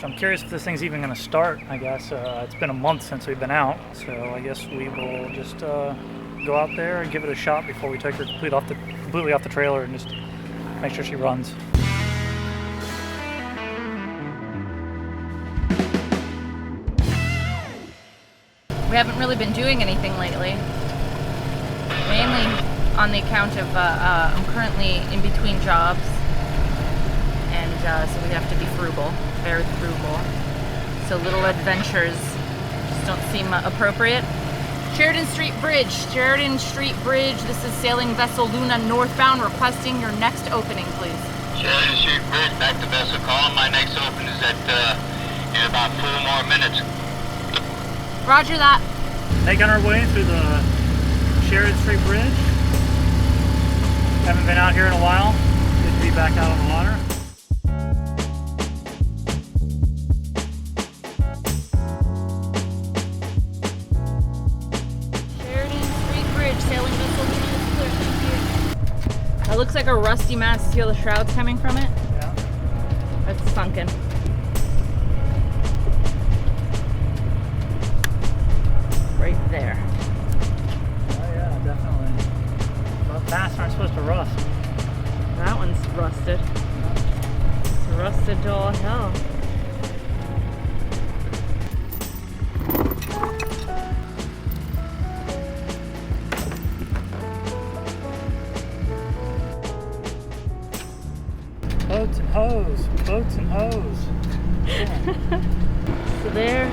So I'm curious if this thing's even going to start, I guess. It's been a month since we've been out, so I guess we will just go out there and give it a shot before we take her completely off the trailer and just make sure she runs. We haven't really been doing anything lately, mainly on the account of I'm currently in between jobs, and so we have to be frugal, very frugal. So little adventures just don't seem appropriate. Sheridan Street Bridge, this is sailing vessel Luna northbound, requesting your next opening, please. Sheridan Street Bridge, back to vessel calling. My next open is in about 4 more minutes. Roger that. Making our way through the Sheridan Street Bridge. Haven't been out here in a while. Good to be back out on the water. Sheridan Street Bridge, sailing vessel Luna is clear, thank you. It looks like a rusty mast. See all the shrouds coming from it? Yeah. It's sunken. Right there. Oh yeah, definitely. But masts aren't supposed to rust. That one's rusted. It's rusted to all hell. Boats and hose, boats and hose. Yeah. So there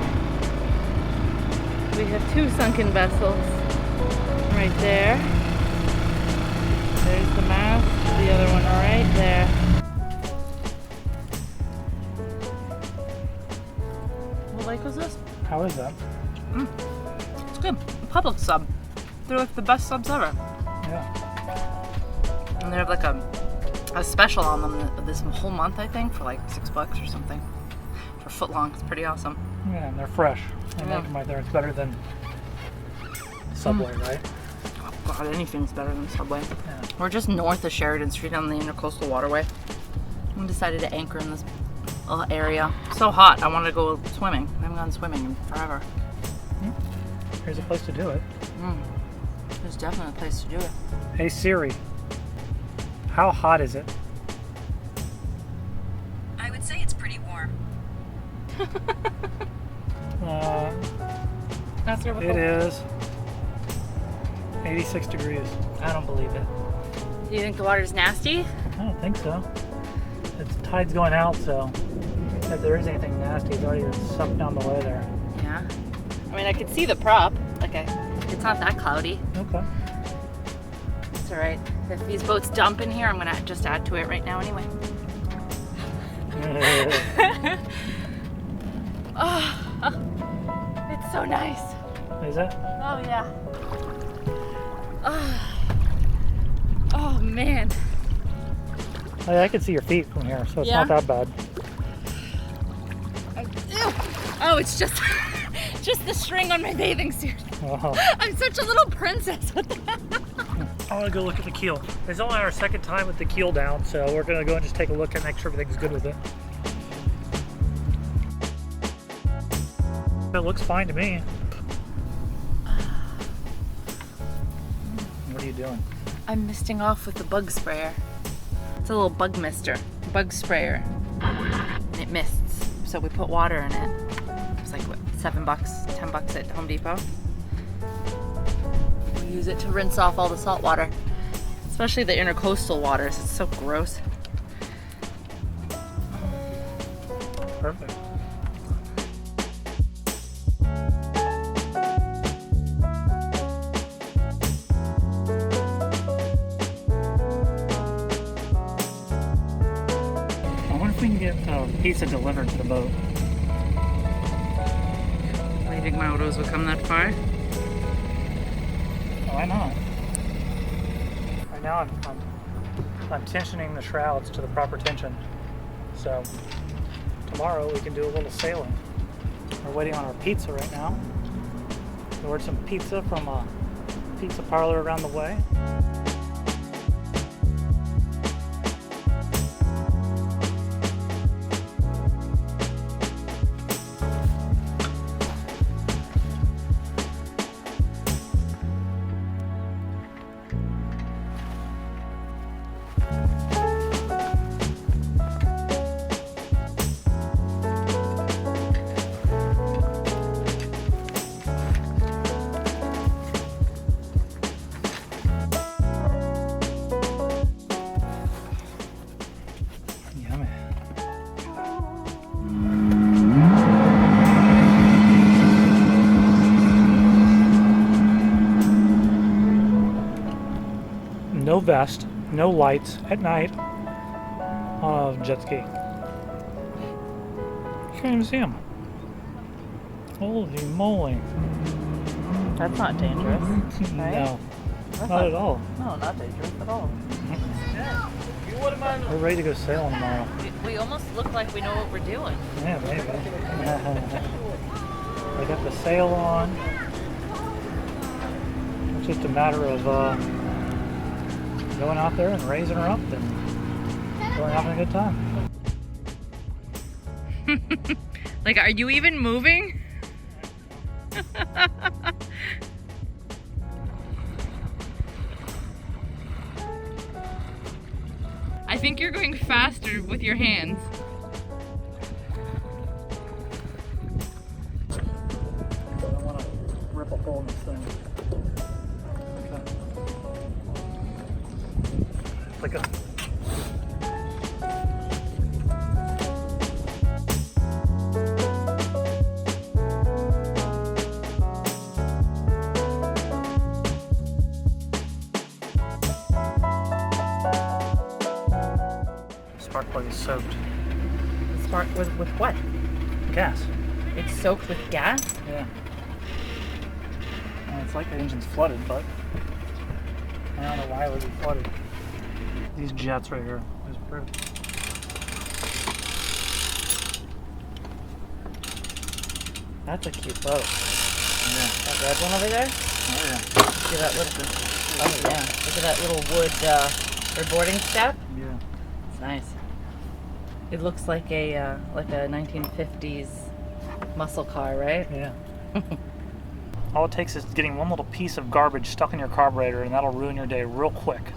we have 2 sunken vessels. Right there. There's the mast, the other one right there. What lake was this? How is that? It's good. Public sub. They're like the best subs ever. Yeah. And they have like a special on them this whole month, I think, for like $6 or something. For a foot long. It's pretty awesome. Yeah, and they're fresh. They make them right there. It's better than Subway, right? Oh God, anything's better than Subway. Yeah. We're just north of Sheridan Street on the Intercoastal Waterway. We decided to anchor in this little area. It's so hot, I wanted to go swimming. I haven't gone swimming in forever. Here's a place to do it. There's definitely a place to do it. Hey Siri, how hot is it? I would say it's pretty warm. That's what It is 86 degrees. I don't believe it. Do you think the water's nasty? I don't think so. It's tide's going out, so if there is anything nasty, it's already sucked down the way there. Yeah. I mean, I could see the prop. Like, it's not that cloudy. Okay. It's all right. If these boats dump in here, I'm gonna just add to it right now anyway. Oh, it's so nice. Is it? Oh yeah. Oh man. Oh, yeah, I can see your feet from here, so it's Yeah? not that bad. Oh, it's just just the string on my bathing suit. Oh. I'm such a little princess. What the heck? I want to go look at the keel. It's only our second time with the keel down, so we're going to go and just take a look and make sure everything's good with it. It looks fine to me. What are you doing? I'm misting off with the bug sprayer. It's a little bug mister, bug sprayer. And it mists, so we put water in it. It's like what, $7, $10 at Home Depot. We use it to rinse off all the salt water, especially the intercoastal waters. It's so gross. Perfect. I wonder if we can get pizza delivered to the boat. Do you think my autos would come that far? Why not? Right now I'm tensioning the shrouds to the proper tension. So tomorrow we can do a little sailing. We're waiting on our pizza right now. We ordered some pizza from a pizza parlor around the way. vest, no lights at night on a jet ski. You can't even see them. Holy moly. That's not dangerous, right? No, That's not at all. No, not dangerous at all. We're ready to go sailing tomorrow. We almost look like we know what we're doing. Yeah, maybe. I got the sail on. It's just a matter of going out there and raising her up and going having a good time. Like, are you even moving? I think you're going faster with your hands. I don't want to rip a hole in this thing. Okay. Like a spark plug is soaked. Spark with what? Gas. It's soaked with gas? Yeah. And it's like the engine's flooded, but I don't know why it would be flooded. These jets right here is pretty. That's a cute boat. Yeah. That red one over there? Oh yeah. Look at that little, oh yeah, look at that little wood reboarding step. Yeah. It's nice. It looks like a 1950s muscle car, right? Yeah. All it takes is getting one little piece of garbage stuck in your carburetor, and that'll ruin your day real quick.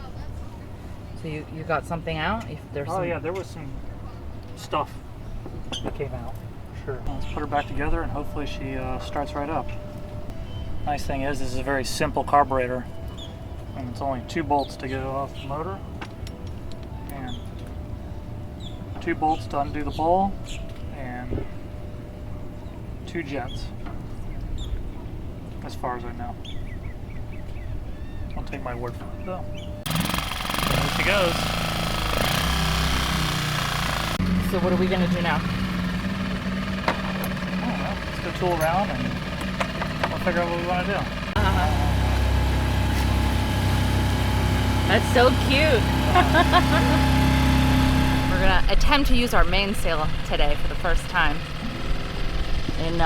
So you got something out? If there's Oh some... yeah, there was some stuff that came out. Sure. Let's put her back together, and hopefully she starts right up. Nice thing is, this is a very simple carburetor, and it's only 2 bolts to get it off the motor, and 2 bolts to undo the bowl, and 2 jets, as far as I know. Don't take my word for it though. There she goes. So what are we gonna do now? I don't know. Let's go tool around and we'll figure out what we want to do. That's so cute. We're gonna attempt to use our mainsail today for the first time in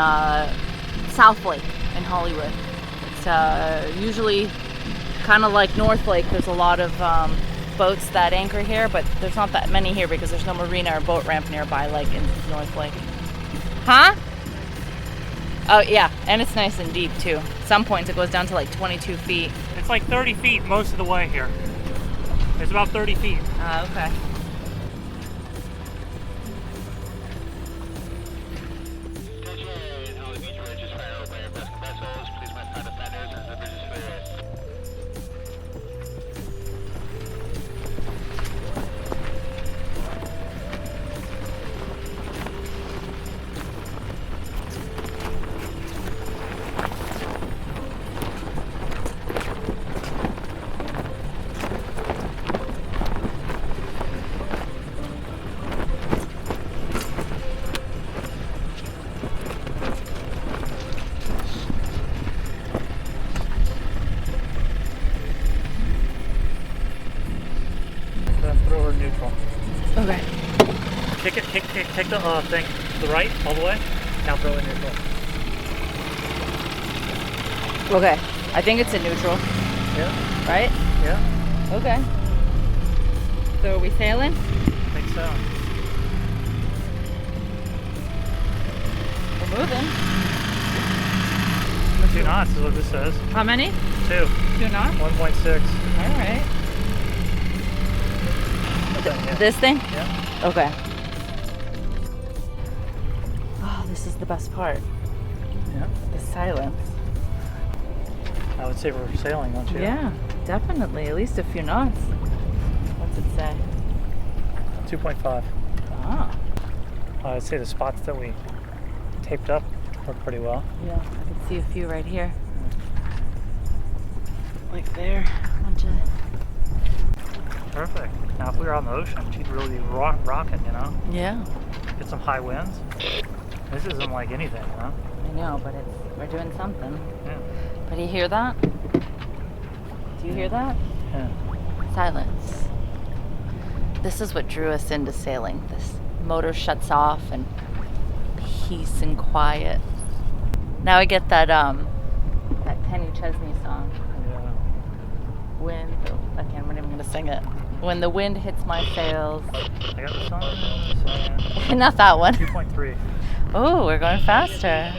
South Lake in Hollywood. It's usually kind of like North Lake. There's a lot of boats that anchor here, but there's not that many here because there's no marina or boat ramp nearby like in North Lake. Huh? Oh yeah, and it's nice and deep too. At some points it goes down to like 22 feet. It's like 30 feet most of the way here. It's about 30 feet. Okay. Then throw her neutral. Okay. Kick the thing to the right all the way. Now throw it neutral. Okay. I think it's a neutral, Yeah. right? Yeah. Okay. So are we sailing? I think so. We're moving. 2 knots is what this says. How many? 2. 2 knots? 1.6. All right. Okay, yeah. This thing? Yeah. Okay. Oh, this is the best part. Yeah. The silence. I would say we're sailing, don't you? Yeah, definitely. At least a few knots. What's it say? 2.5. Ah. I'd say the spots that we taped up work pretty well. Yeah, I can see a few right here. Like there. Bunch of... Perfect. Now, if we were on the ocean, she'd really be rocking, you know? Yeah. Get some high winds. This isn't like anything, you know? I know, but we're doing something. Yeah. But you hear that? Do you hear that? Yeah. Silence. This is what drew us into sailing. This motor shuts off and peace and quiet. Now I get that Penny Chesney song. Yeah. I'm not even gonna sing it. When the wind hits my sails. I got the song. So, Not that one. 2.3. Oh, we're going faster.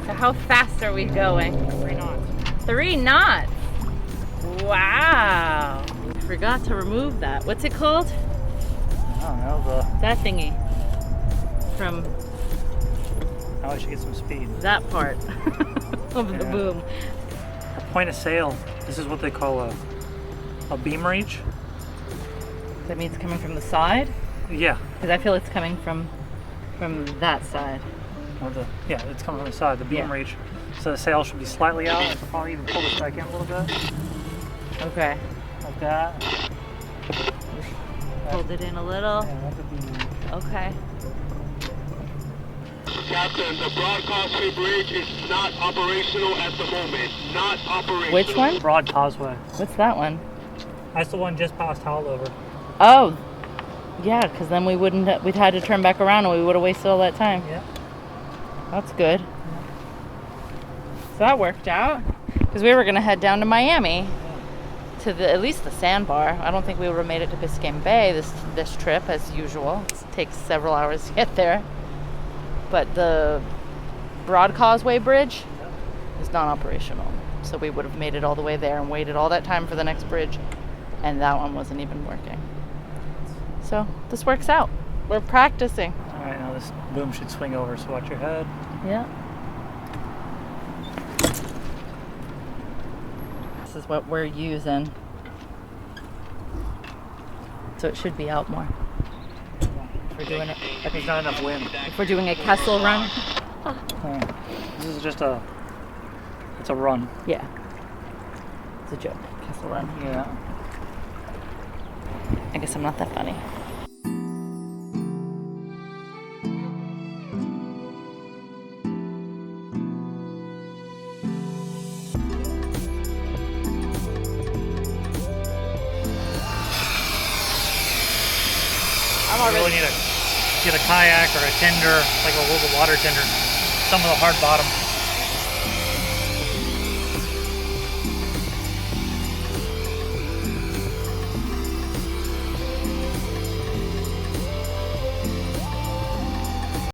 So how fast are we going? 3 knots. 3 knots. Wow. Forgot to remove that. What's it called? I don't know. That thingy. From Now I should get some speed. that part of the Yeah. boom. A point of sail. This is what they call a beam reach. That means coming from the side? Yeah. Because I feel it's coming from that side. Or yeah, it's coming from the side. The beam Yeah. reach. So the sail should be slightly out. I could probably even pull this back in a little bit. Okay. Like that. Hold it in a little. Yeah, that's a beam reach. Okay. Captain, the Broad Causeway Bridge is not operational at the moment. Not operational. Which one? Broad Causeway. What's that one? That's the one just past Howlover. Oh. Yeah, because then we'd had to turn back around and we would have wasted all that time. Yeah. That's good. So that worked out. Because we were going to head down to Miami to at least the sandbar. I don't think we would have made it to Biscayne Bay this trip as usual. It takes several hours to get there. But the Broad Causeway Bridge is non-operational. So we would have made it all the way there and waited all that time for the next bridge. And that one wasn't even working. So this works out. We're practicing. All right, now this boom should swing over, so watch your head. Yeah. This is what we're using. So it should be out more. If we're doing it. There's not enough wind. If we're doing a Kessel run. This is just it's a run. Yeah. It's a joke. Kessel run. Yeah. I guess I'm not that funny. You really need to get a kayak or a tender, like a little water tender, some of the hard bottom.